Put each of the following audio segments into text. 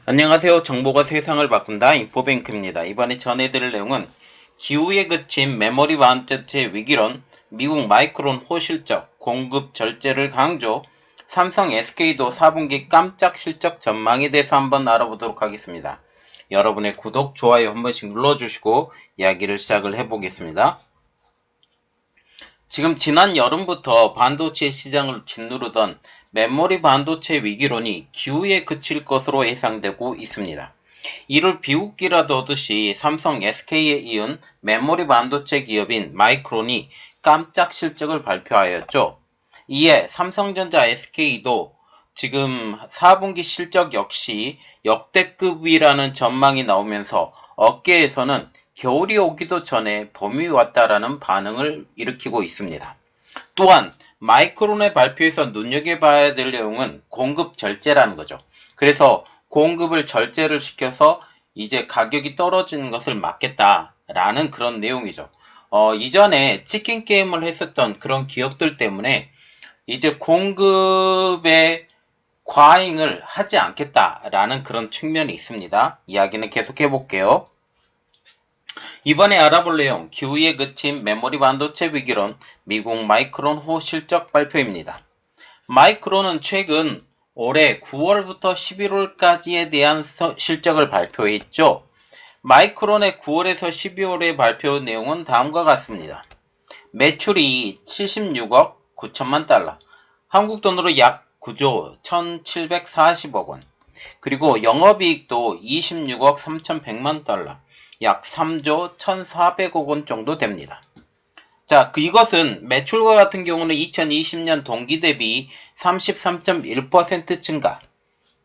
안녕하세요. 정보가 세상을 바꾼다 인포뱅크입니다. 이번에 전해드릴 내용은 기후에 그친 메모리 반도체 위기론, 미국 마이크론 호실적, 공급 절제를 강조, 삼성 SK도 4분기 깜짝 실적 전망에 대해서 한번 알아보도록 하겠습니다. 여러분의 구독, 좋아요 한 번씩 눌러주시고 이야기를 시작을 해보겠습니다. 지금 지난 여름부터 반도체 시장을 짓누르던 메모리 반도체 위기론이 기후에 그칠 것으로 예상되고 있습니다. 이를 비웃기라도 하듯이 삼성 SK에 이은 메모리 반도체 기업인 마이크론이 깜짝 실적을 발표하였죠. 이에 삼성전자 SK도 지금 4분기 실적 역시 역대급이라는 전망이 나오면서 업계에서는 겨울이 오기도 전에 봄이 왔다라는 반응을 일으키고 있습니다. 또한 마이크론의 발표에서 눈여겨봐야 될 내용은 공급 절제라는 거죠. 그래서 공급을 절제를 시켜서 이제 가격이 떨어지는 것을 막겠다라는 그런 내용이죠. 이전에 치킨 게임을 했었던 그런 기업들 때문에 이제 공급의 과잉을 하지 않겠다라는 그런 측면이 있습니다. 이야기는 계속해 볼게요. 이번에 알아볼 내용, 기후에 그친 메모리 반도체 위기론, 미국 마이크론 호 실적 발표입니다. 마이크론은 최근 올해 9월부터 11월까지에 대한 실적을 발표했죠. 마이크론의 9월에서 12월의 발표 내용은 다음과 같습니다. 매출이 76억 9천만 달러, 한국 돈으로 약 9조 1740억 원, 그리고 영업이익도 26억 3100만 달러, 약 3조 1400억 원 정도 됩니다. 자, 이것은 매출과 같은 경우는 2020년 동기 대비 33.1% 증가,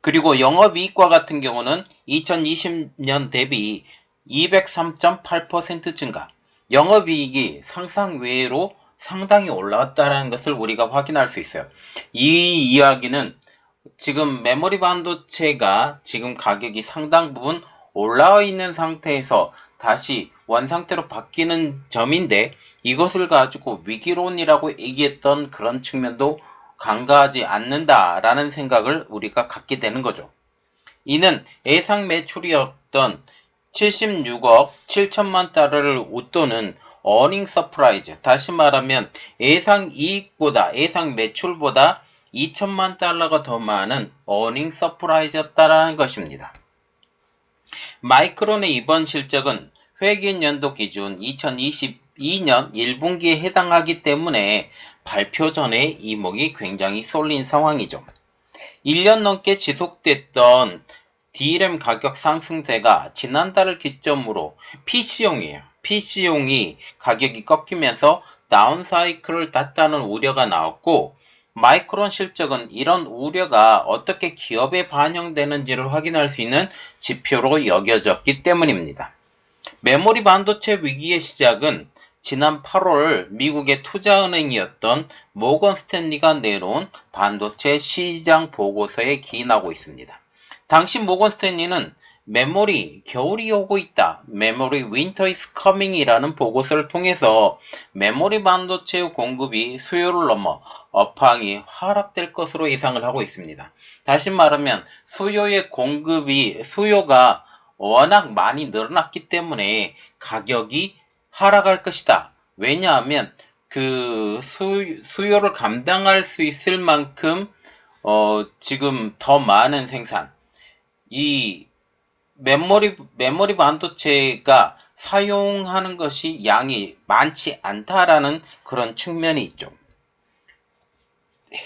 그리고 영업이익과 같은 경우는 2020년 대비 203.8% 증가, 영업이익이 상상 외로 상당히 올라왔다는 것을 우리가 확인할 수 있어요. 이 이야기는 지금 메모리 반도체가 지금 가격이 상당 부분 올라와 있는 상태에서 다시 원상태로 바뀌는 점인데, 이것을 가지고 위기론이라고 얘기했던 그런 측면도 간과하지 않는다라는 생각을 우리가 갖게 되는 거죠. 이는 예상 매출이었던 76억 7천만 달러를 웃도는 어닝 서프라이즈, 다시 말하면 예상 이익보다 예상 매출보다 2천만 달러가 더 많은 어닝 서프라이즈였다라는 것입니다. 마이크론의 이번 실적은 회계연도 기준 2022년 1분기에 해당하기 때문에 발표 전에 이목이 굉장히 쏠린 상황이죠. 1년 넘게 지속됐던 DRAM 가격 상승세가 지난달을 기점으로 PC용이에요. PC용이 가격이 꺾이면서 다운사이클을 탔다는 우려가 나왔고, 마이크론 실적은 이런 우려가 어떻게 기업에 반영되는지를 확인할 수 있는 지표로 여겨졌기 때문입니다. 메모리 반도체 위기의 시작은 지난 8월 미국의 투자은행이었던 모건 스탠리가 내놓은 반도체 시장 보고서에 기인하고 있습니다. 당시 모건 스탠리는 메모리 겨울이 오고 있다, 메모리 윈터 is coming이라는 보고서를 통해서 메모리 반도체 공급이 수요를 넘어 업황이 하락될 것으로 예상을 하고 있습니다. 다시 말하면 수요가 워낙 많이 늘어났기 때문에 가격이 하락할 것이다. 왜냐하면 그 수요를 감당할 수 있을 만큼 지금 더 많은 생산, 이 메모리 반도체가 사용하는 것이 양이 많지 않다라는 그런 측면이 있죠.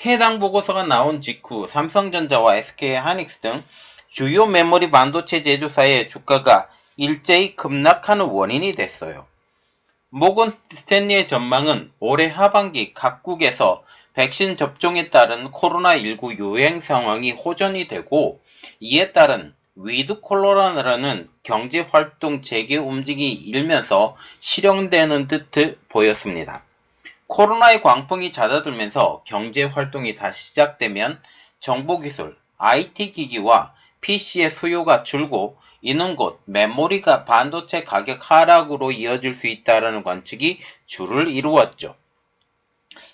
해당 보고서가 나온 직후 삼성전자와 SK 하이닉스 등 주요 메모리 반도체 제조사의 주가가 일제히 급락하는 원인이 됐어요. 모건 스탠리의 전망은 올해 하반기 각국에서 백신 접종에 따른 코로나19 유행 상황이 호전이 되고, 이에 따른 위드 콜로나라는 경제활동 재개 움직임이 일면서 실현되는 듯 보였습니다. 코로나의 광풍이 잦아들면서 경제활동이 다시 시작되면 정보기술, IT 기기와 PC의 수요가 줄고, 이는 곧 메모리가 반도체 가격 하락으로 이어질 수 있다는 관측이 주를 이루었죠.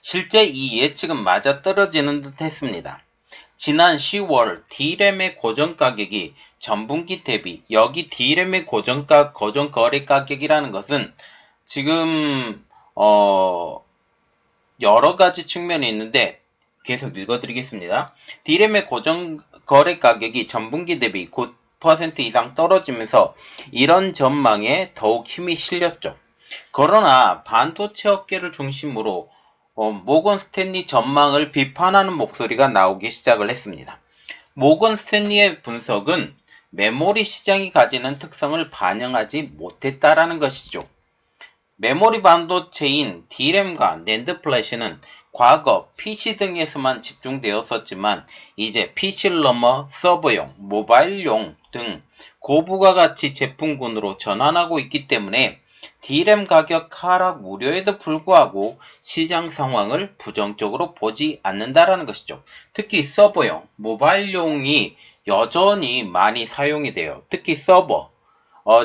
실제 이 예측은 맞아떨어지는 듯 했습니다. 지난 10월 D램의 고정 가격이 전분기 대비, 여기 D램의 고정 거래 가격이라는 것은 지금 여러 가지 측면이 있는데 계속 읽어드리겠습니다. D램의 고정 거래 가격이 전분기 대비 9% 이상 떨어지면서 이런 전망에 더욱 힘이 실렸죠. 그러나 반도체 업계를 중심으로 모건 스탠리 전망을 비판하는 목소리가 나오기 시작을 했습니다. 모건 스탠리의 분석은 메모리 시장이 가지는 특성을 반영하지 못했다라는 것이죠. 메모리 반도체인 D램과 낸드 플래시는 과거 PC 등에서만 집중되었었지만 이제 PC를 넘어 서버용, 모바일용 등 고부가 가치 제품군으로 전환하고 있기 때문에 D램 가격 하락 우려에도 불구하고 시장 상황을 부정적으로 보지 않는다라는 것이죠. 특히 서버용, 모바일용이 여전히 많이 사용이 돼요. 특히 서버.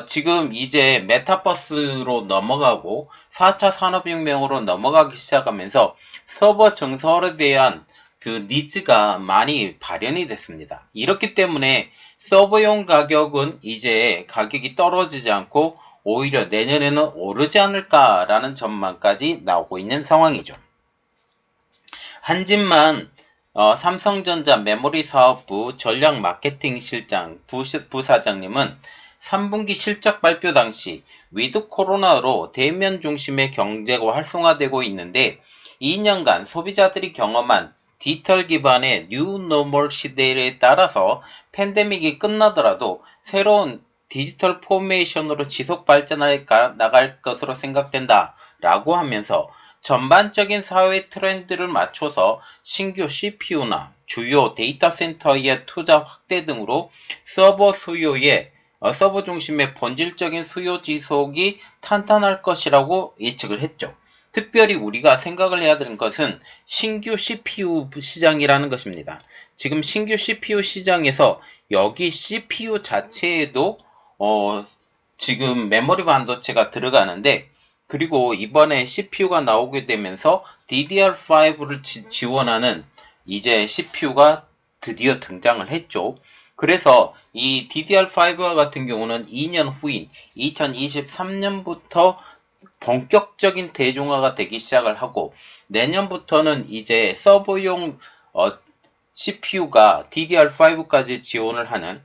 지금 이제 메타버스로 넘어가고 4차 산업혁명으로 넘어가기 시작하면서 서버 증설에 대한 그 니즈가 많이 발현이 됐습니다. 이렇기 때문에 서버용 가격은 이제 가격이 떨어지지 않고 오히려 내년에는 오르지 않을까라는 전망까지 나오고 있는 상황이죠. 한진만 삼성전자 메모리 사업부 전략 마케팅 실장 부사장님은 3분기 실적 발표 당시 위드 코로나로 대면 중심의 경제가 활성화되고 있는데 2년간 소비자들이 경험한 디지털 기반의 뉴 노멀 시대에 따라서 팬데믹이 끝나더라도 새로운 디지털 포메이션으로 지속 발전해 나갈 것으로 생각된다 라고 하면서 전반적인 사회 트렌드를 맞춰서 신규 CPU나 주요 데이터 센터의 투자 확대 등으로 서버 중심의 본질적인 수요 지속이 탄탄할 것이라고 예측을 했죠. 특별히 우리가 생각을 해야 되는 것은 신규 CPU 시장이라는 것입니다. 지금 신규 CPU 시장에서 여기 CPU 자체에도 지금 메모리 반도체가 들어가는데 그리고 이번에 CPU가 나오게 되면서 DDR5를 지원하는 이제 CPU가 드디어 등장을 했죠. 그래서 이 DDR5와 같은 경우는 2년 후인 2023년부터 본격적인 대중화가 되기 시작을 하고 내년부터는 이제 서버용 CPU가 DDR5까지 지원을 하는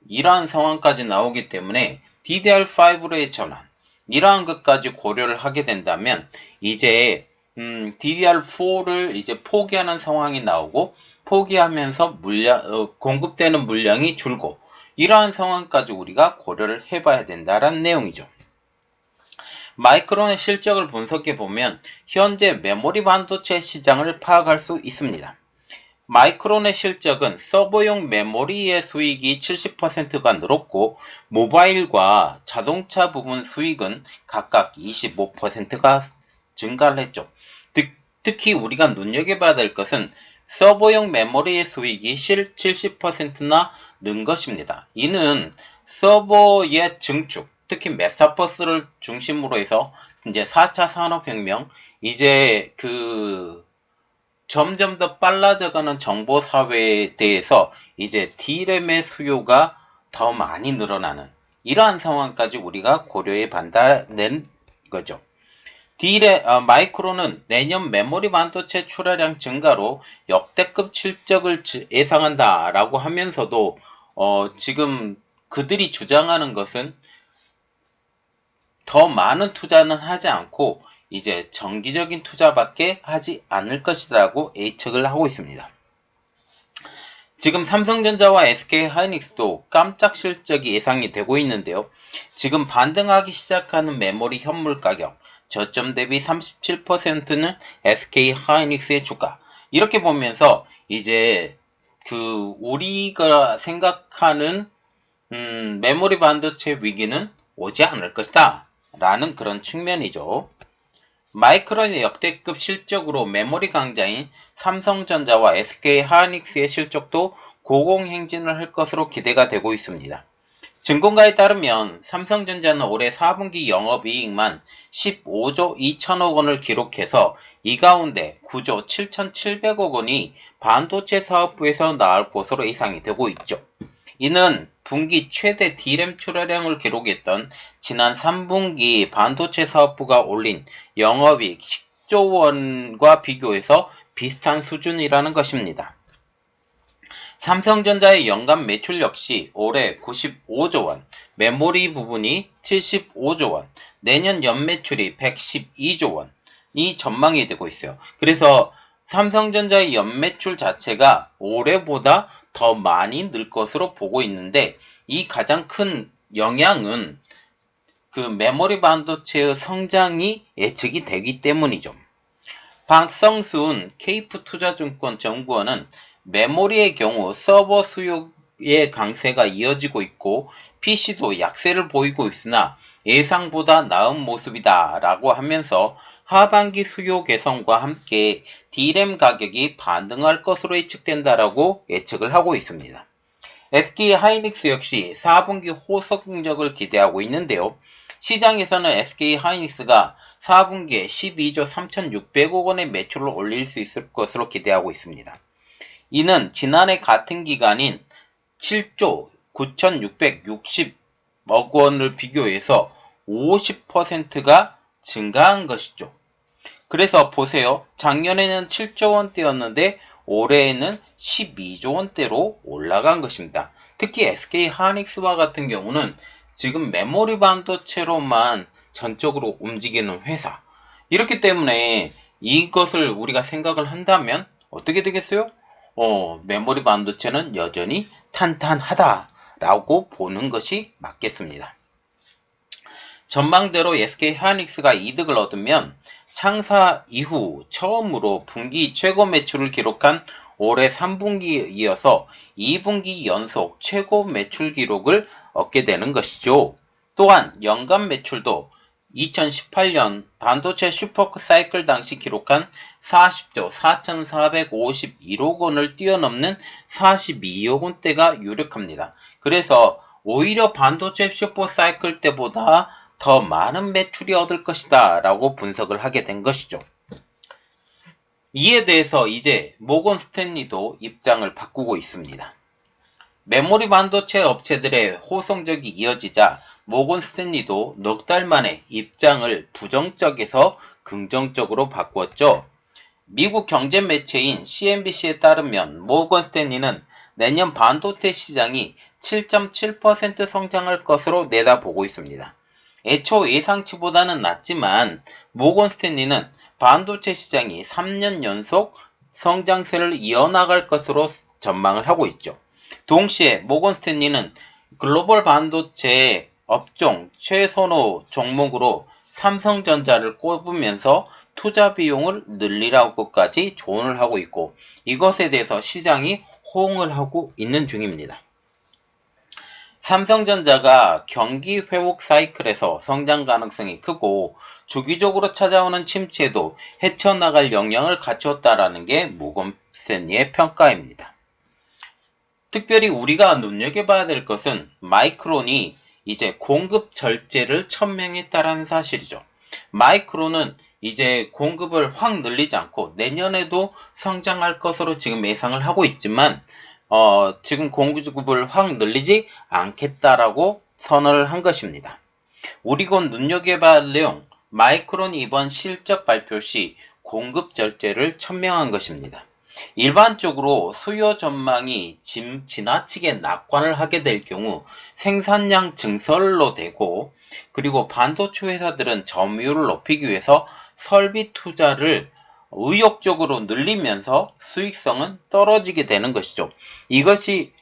이러한 상황까지 나오기 때문에 DDR5로의 전환 이러한 것까지 고려를 하게 된다면 이제 DDR4를 이제 포기하는 상황이 나오고 포기하면서 공급되는 물량이 줄고 이러한 상황까지 우리가 고려를 해봐야 된다는 내용이죠. 마이크론의 실적을 분석해 보면 현재 메모리 반도체 시장을 파악할 수 있습니다. 마이크론의 실적은 서버용 메모리의 수익이 70%가 늘었고 모바일과 자동차 부분 수익은 각각 25%가 증가를 했죠. 특히 우리가 눈여겨봐야 될 것은 서버용 메모리의 수익이 70%나 는 것입니다. 이는 서버의 증축, 특히 메타버스를 중심으로 해서 이제 4차 산업혁명, 이제 점점 더 빨라져가는 정보사회에 대해서 이제 D램의 수요가 더 많이 늘어나는 이러한 상황까지 우리가 고려해 본다는 거죠. 마이크론은 내년 메모리 반도체 출하량 증가로 역대급 실적을 예상한다라고 하면서도 지금 그들이 주장하는 것은 더 많은 투자는 하지 않고 이제 정기적인 투자밖에 하지 않을 것이라고 예측을 하고 있습니다. 지금 삼성전자와 SK하이닉스도 깜짝 실적이 예상이 되고 있는데요. 지금 반등하기 시작하는 메모리 현물 가격, 저점 대비 37%는 SK하이닉스의 주가. 이렇게 보면서 이제 우리가 생각하는 메모리 반도체 위기는 오지 않을 것이다 라는 그런 측면이죠. 마이크론의 역대급 실적으로 메모리 강자인 삼성전자와 SK하이닉스의 실적도 고공행진을 할 것으로 기대가 되고 있습니다. 증권가에 따르면 삼성전자는 올해 4분기 영업이익만 15조 2천억 원을 기록해서 이 가운데 9조 7,700억 원이 반도체 사업부에서 나올 것으로 예상이 되고 있죠. 이는 분기 최대 D램 출하량을 기록했던 지난 3분기 반도체 사업부가 올린 영업이익 10조 원과 비교해서 비슷한 수준이라는 것입니다. 삼성전자의 연간 매출 역시 올해 95조 원, 메모리 부분이 75조 원, 내년 연매출이 112조 원이 전망이 되고 있어요. 그래서 삼성전자의 연매출 자체가 올해보다 더 많이 늘 것으로 보고 있는데 이 가장 큰 영향은 그 메모리 반도체의 성장이 예측이 되기 때문이죠. 박성순 케이프투자증권 정부원은 메모리의 경우 서버 수요의 강세가 이어지고 있고 PC도 약세를 보이고 있으나 예상보다 나은 모습이다 라고 하면서 하반기 수요 개선과 함께 D램 가격이 반등할 것으로 예측된다라고 예측을 하고 있습니다. SK 하이닉스 역시 4분기 호석 능력을 기대하고 있는데요. 시장에서는 SK 하이닉스가 4분기에 12조 3,600억 원의 매출을 올릴 수 있을 것으로 기대하고 있습니다. 이는 지난해 같은 기간인 7조 9,660억 원을 비교해서 50%가 증가한 것이죠. 그래서 보세요. 작년에는 7조 원대였는데 올해에는 12조 원대로 올라간 것입니다. 특히 SK 하이닉스와 같은 경우는 지금 메모리 반도체로만 전적으로 움직이는 회사. 이렇기 때문에 이것을 우리가 생각을 한다면 어떻게 되겠어요? 메모리 반도체는 여전히 탄탄하다라고 보는 것이 맞겠습니다. 전망대로 SK 하이닉스가 이득을 얻으면 창사 이후 처음으로 분기 최고 매출을 기록한 올해 3분기에 이어서 2분기 연속 최고 매출 기록을 얻게 되는 것이죠. 또한 연간 매출도 2018년 반도체 슈퍼사이클 당시 기록한 40조 4,451억 원을 뛰어넘는 42억 원대가 유력합니다. 그래서 오히려 반도체 슈퍼사이클 때보다 더 많은 매출이 얻을 것이다 라고 분석을 하게 된 것이죠. 이에 대해서 이제 모건 스탠리도 입장을 바꾸고 있습니다. 메모리 반도체 업체들의 호성적이 이어지자 모건 스탠리도 넉 달 만에 입장을 부정적에서 긍정적으로 바꾸었죠. 미국 경제 매체인 CNBC에 따르면 모건 스탠리는 내년 반도체 시장이 7.7% 성장할 것으로 내다보고 있습니다. 애초 예상치보다는 낮지만 모건 스탠리는 반도체 시장이 3년 연속 성장세를 이어나갈 것으로 전망을 하고 있죠. 동시에 모건 스탠리는 글로벌 반도체 업종 최선호 종목으로 삼성전자를 꼽으면서 투자 비용을 늘리라고까지 조언을 하고 있고 이것에 대해서 시장이 호응을 하고 있는 중입니다. 삼성전자가 경기 회복 사이클에서 성장 가능성이 크고 주기적으로 찾아오는 침체도 헤쳐나갈 역량을 갖췄다라는 게 모건 스탠리의 평가입니다. 특별히 우리가 눈여겨봐야 될 것은 마이크론이 이제 공급 절제를 천명했다라는 사실이죠. 마이크론은 이제 공급을 확 늘리지 않고 내년에도 성장할 것으로 지금 예상을 하고 있지만 지금 공급을 확 늘리지 않겠다라고 선언을 한 것입니다. 우리 곧 눈여겨봐야 할 내용, 마이크론이 이번 실적 발표 시 공급 절제를 천명한 것입니다. 일반적으로 수요 전망이 지나치게 낙관을 하게 될 경우 생산량 증설로 되고 그리고 반도체 회사들은 점유율을 높이기 위해서 설비 투자를 의욕적으로 늘리면서 수익성은 떨어지게 되는 것이죠. 이것이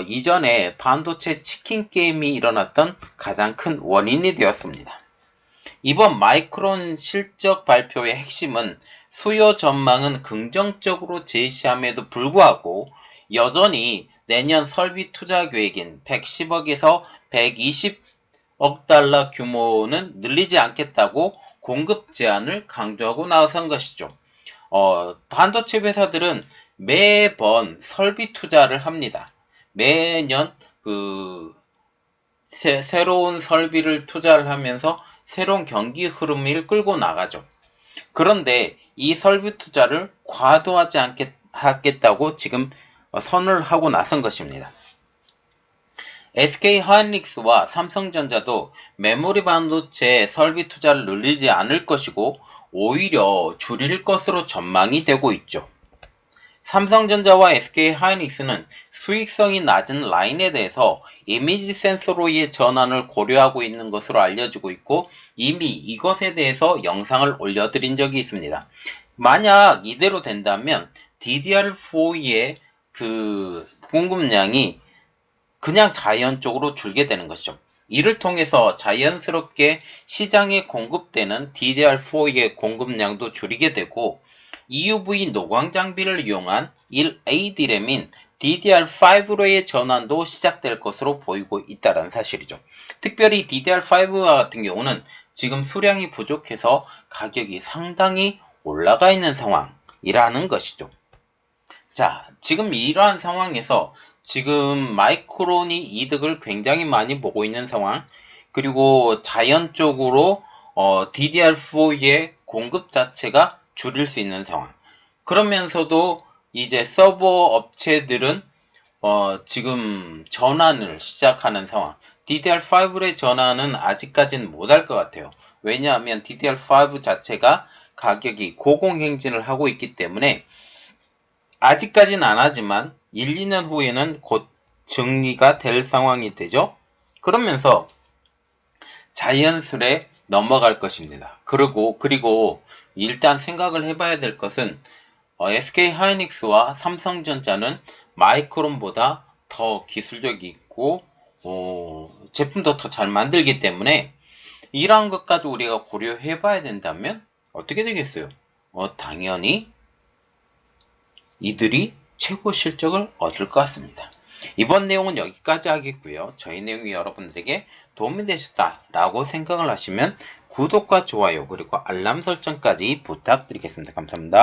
이전에 반도체 치킨 게임이 일어났던 가장 큰 원인이 되었습니다. 이번 마이크론 실적 발표의 핵심은 수요 전망은 긍정적으로 제시함에도 불구하고 여전히 내년 설비 투자 계획인 110억에서 120억 달러 규모는 늘리지 않겠다고 공급 제한을 강조하고 나선 것이죠. 반도체 회사들은 매번 설비 투자를 합니다. 매년 새로운 설비를 투자를 하면서 새로운 경기 흐름을 끌고 나가죠. 그런데 이 설비 투자를 과도하지 않겠다고 지금 선을 하고 나선 것입니다. SK하이닉스와 삼성전자도 메모리 반도체 설비 투자를 늘리지 않을 것이고 오히려 줄일 것으로 전망이 되고 있죠. 삼성전자와 SK하이닉스는 수익성이 낮은 라인에 대해서 이미지 센서로의 전환을 고려하고 있는 것으로 알려지고 있고 이미 이것에 대해서 영상을 올려드린 적이 있습니다. 만약 이대로 된다면 DDR4의 그 공급량이 그냥 자연적으로 줄게 되는 것이죠. 이를 통해서 자연스럽게 시장에 공급되는 DDR4의 공급량도 줄이게 되고 EUV 노광 장비를 이용한 1AD램인 DDR5로의 전환도 시작될 것으로 보이고 있다는 사실이죠. 특별히 DDR5 같은 경우는 지금 수량이 부족해서 가격이 상당히 올라가 있는 상황이라는 것이죠. 자, 지금 이러한 상황에서 지금 마이크론이 이득을 굉장히 많이 보고 있는 상황, 그리고 자연적으로 DDR4의 공급 자체가 줄일 수 있는 상황. 그러면서도 이제 서버 업체들은 지금 전환을 시작하는 상황. DDR5의 전환은 아직까지는 못할 것 같아요. 왜냐하면 DDR5 자체가 가격이 고공행진을 하고 있기 때문에 아직까지는 안 하지만 1, 2년 후에는 곧 정리가 될 상황이 되죠. 그러면서 자연스레 넘어갈 것입니다. 그리고 일단 생각을 해봐야 될 것은 SK하이닉스와 삼성전자는 마이크론보다 더 기술력이 있고 제품도 더 잘 만들기 때문에 이러한 것까지 우리가 고려해 봐야 된다면 어떻게 되겠어요? 당연히 이들이 최고 실적을 얻을 것 같습니다. 이번 내용은 여기까지 하겠고요. 저희 내용이 여러분들에게 도움이 되셨다라고 생각을 하시면 구독과 좋아요 그리고 알람 설정까지 부탁드리겠습니다. 감사합니다.